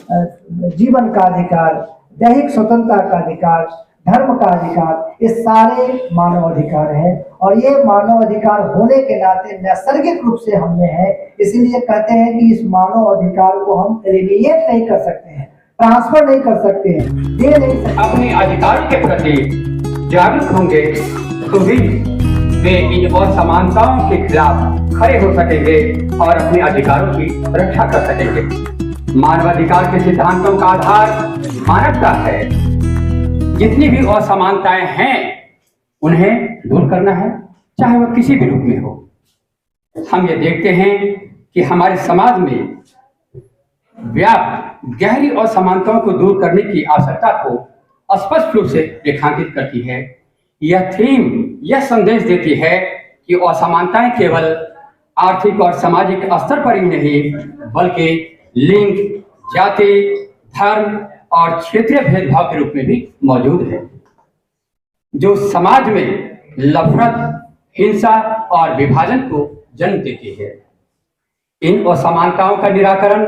जीवन का अधिकार, दैहिक स्वतंत्रता का अधिकार, धर्म का अधिकार, ये सारे मानव अधिकार हैं और ये मानव अधिकार होने के नाते नैसर्गिक रूप से हम में है। इसीलिए कहते हैं कि इस मानव अधिकार को हम एलिमिनेट नहीं कर सकते हैं, ट्रांसफर नहीं कर सकते हैं, दे नहीं सकते। अपने अधिकारों के प्रति जागरूक होंगे तो भी वे इन असमानताओं के खिलाफ खड़े हो सकेंगे और अपने अधिकारों की रक्षा कर सकेंगे। मानवाधिकार के सिद्धांतों का आधार मानवता है। जितनी भी असमानताएं हैं उन्हें दूर करना है, चाहे वह किसी भी रूप में हो। हम ये देखते हैं कि हमारे समाज में व्याप्त गहरी असमानताओं को दूर करने की आवश्यकता को स्पष्ट रूप से रेखांकित करती है। यह थीम यह संदेश देती है कि असमानताएं केवल आर्थिक और सामाजिक स्तर पर ही नहीं बल्कि लिंग, जाति, धर्म और क्षेत्रीय भेदभाव के रूप में भी मौजूद है, जो समाज में नफरत, हिंसा और विभाजन को जन्म देती है। इन असमानताओं का निराकरण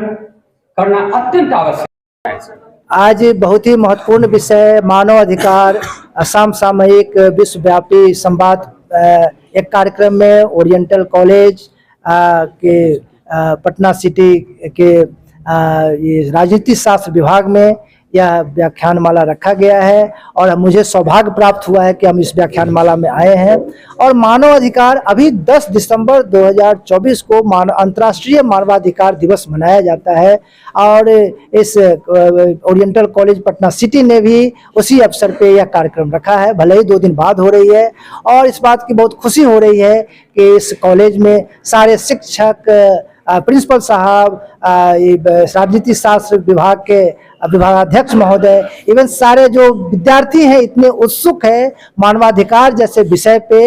करना अत्यंत आवश्यक है। आज बहुत ही महत्वपूर्ण विषय मानव अधिकार समसामयिक विश्वव्यापी संवाद एक कार्यक्रम में ओरिएंटल कॉलेज के पटना सिटी के ये राजनीति शास्त्र विभाग में यह व्याख्यानमाला रखा गया है और मुझे सौभाग्य प्राप्त हुआ है कि हम इस व्याख्यानमाला में आए हैं। और मानव अधिकार अभी 10 दिसंबर 2024 को अंतर्राष्ट्रीय मानवाधिकार दिवस मनाया जाता है और इस ओरिएंटल कॉलेज पटना सिटी ने भी उसी अवसर पे यह कार्यक्रम रखा है। भले ही 2 दिन बाद हो रही है और इस बात की बहुत खुशी हो रही है कि इस कॉलेज में सारे शिक्षक, प्रिंसिपल साहब, राजनीति शास्त्र विभाग के विभागाध्यक्ष महोदय, इवन सारे जो विद्यार्थी हैं इतने उत्सुक है मानवाधिकार जैसे विषय पे।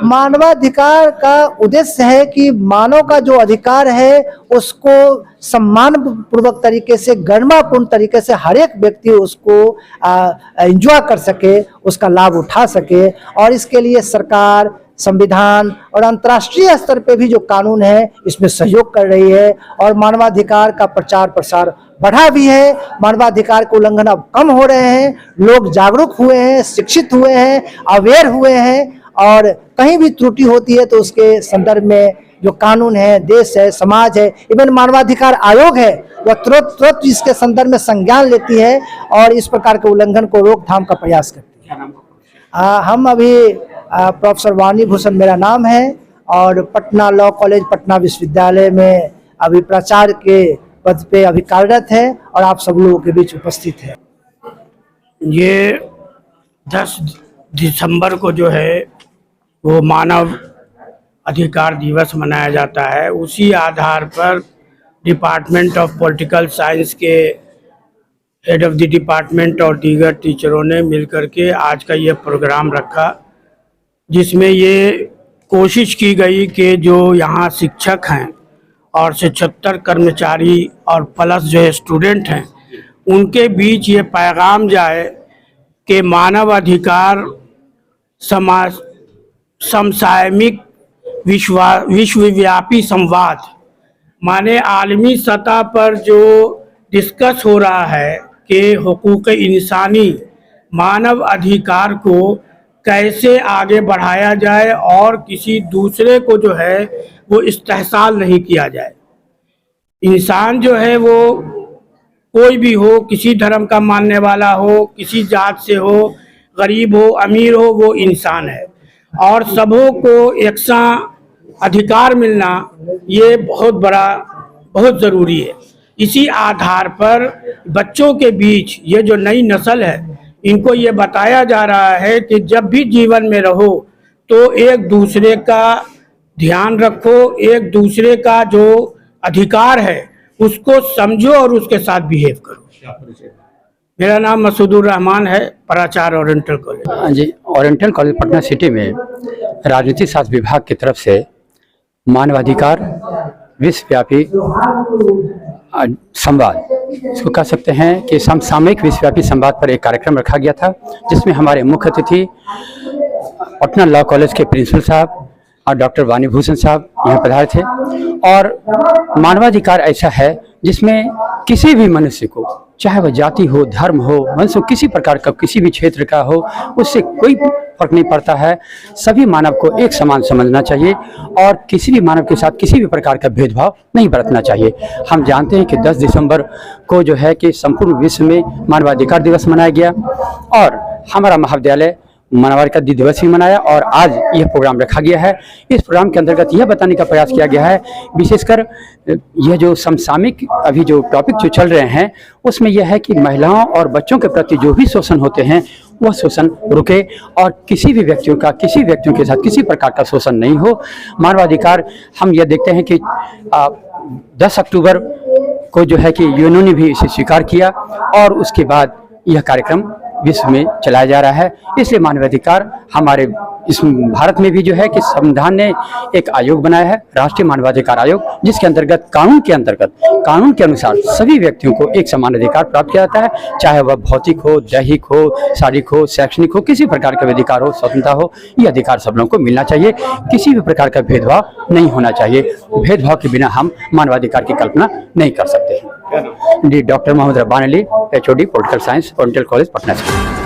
मानवाधिकार का उद्देश्य है कि मानव का जो अधिकार है उसको सम्मान पूर्वक तरीके से, गरिमापूर्ण तरीके से हर एक व्यक्ति उसको एंजॉय कर सके, उसका लाभ उठा सके। और इसके लिए सरकार, संविधान और अंतर्राष्ट्रीय स्तर पे भी जो कानून है इसमें सहयोग कर रही है और मानवाधिकार का प्रचार प्रसार बढ़ा भी है। मानवाधिकार के उल्लंघन अब कम हो रहे हैं, लोग जागरूक हुए हैं, शिक्षित हुए हैं, अवेयर हुए हैं और कहीं भी त्रुटि होती है तो उसके संदर्भ में जो कानून है, देश है, समाज है, इवन मानवाधिकार आयोग है, वह तुरंत इसके संदर्भ में संज्ञान लेती है और इस प्रकार के उल्लंघन को रोकथाम का प्रयास करती है। हम अभी प्रोफेसर वाणी भूषण मेरा नाम है और पटना लॉ कॉलेज पटना विश्वविद्यालय में अभी प्राचार्य के पद पे अभी कार्यरत है और आप सब लोगों के बीच उपस्थित है। ये 10 दिसंबर को जो है वो मानव अधिकार दिवस मनाया जाता है। उसी आधार पर डिपार्टमेंट ऑफ पॉलिटिकल साइंस के हेड ऑफ द डिपार्टमेंट और दीगर टीचरों ने मिलकर के आज का ये प्रोग्राम रखा, जिसमें ये कोशिश की गई कि जो यहाँ शिक्षक हैं और 76 कर्मचारी और प्लस जो है स्टूडेंट हैं उनके बीच ये पैगाम जाए कि मानव अधिकार समाज समसामयिक विश्वव्यापी संवाद, माने आलमी सतह पर जो डिस्कस हो रहा है कि हुकूक इंसानी मानव अधिकार को कैसे आगे बढ़ाया जाए और किसी दूसरे को जो है वो इस्तेहसाल नहीं किया जाए। इंसान जो है वो कोई भी हो, किसी धर्म का मानने वाला हो, किसी जात से हो, गरीब हो, अमीर हो, वो इंसान है और सबों को यकसा अधिकार मिलना ये बहुत ज़रूरी है। इसी आधार पर बच्चों के बीच ये जो नई नस्ल है इनको ये बताया जा रहा है कि जब भी जीवन में रहो तो एक दूसरे का ध्यान रखो, एक दूसरे का जो अधिकार है उसको समझो और उसके साथ बिहेव करो। मेरा नाम मसूदुर रहमान है, प्राचार्य ओरिएंटल कॉलेज। हाँ जी, ओरिएंटल कॉलेज पटना सिटी में राजनीति शास्त्र विभाग की तरफ से मानवाधिकार विश्वव्यापी संवाद, इसको कह सकते हैं कि समसामयिक विश्वव्यापी संवाद पर एक कार्यक्रम रखा गया था, जिसमें हमारे मुख्य अतिथि पटना लॉ कॉलेज के प्रिंसिपल साहब और डॉक्टर वाणी भूषण साहब यहाँ पधारे थे। और मानवाधिकार ऐसा है जिसमें किसी भी मनुष्य को, चाहे वह जाति हो, धर्म हो, वंश हो, किसी प्रकार का, किसी भी क्षेत्र का हो, उससे कोई फर्क नहीं पड़ता है। सभी मानव को एक समान समझना चाहिए और किसी भी मानव के साथ किसी भी प्रकार का भेदभाव नहीं बरतना चाहिए। हम जानते हैं कि 10 दिसंबर को जो है कि संपूर्ण विश्व में मानवाधिकार दिवस मनाया गया और हमारा महाविद्यालय मानवाधिकार दिवस भी मनाया और आज यह प्रोग्राम रखा गया है। इस प्रोग्राम के अंतर्गत यह बताने का प्रयास किया गया है, विशेषकर यह जो समसामयिक अभी जो टॉपिक जो चल रहे हैं उसमें यह है कि महिलाओं और बच्चों के प्रति जो भी शोषण होते हैं वह शोषण रुके और किसी व्यक्तियों के साथ किसी प्रकार का शोषण नहीं हो। मानवाधिकार हम यह देखते हैं कि 10 अक्टूबर को जो है कि यूएनओ ने भी इसे स्वीकार किया और उसके बाद यह कार्यक्रम विश्व में चलाया जा रहा है। इसलिए मानवाधिकार हमारे इस भारत में भी जो है कि संविधान ने एक आयोग बनाया है, राष्ट्रीय मानवाधिकार आयोग, जिसके अंतर्गत कानून के अनुसार सभी व्यक्तियों को एक समान अधिकार प्राप्त किया जाता है, चाहे वह भौतिक हो, दैहिक हो, शारीरिक हो, शैक्षणिक हो, किसी प्रकार का अधिकार हो, स्वतंत्रता हो, ये अधिकार सब लोगों को मिलना चाहिए। किसी भी प्रकार का भेदभाव नहीं होना चाहिए। भेदभाव के बिना हम मानवाधिकार की कल्पना नहीं कर सकते हैं। जी, doctor Mohammad Rabbani Ali, HOD political science, oriental college, Patna से।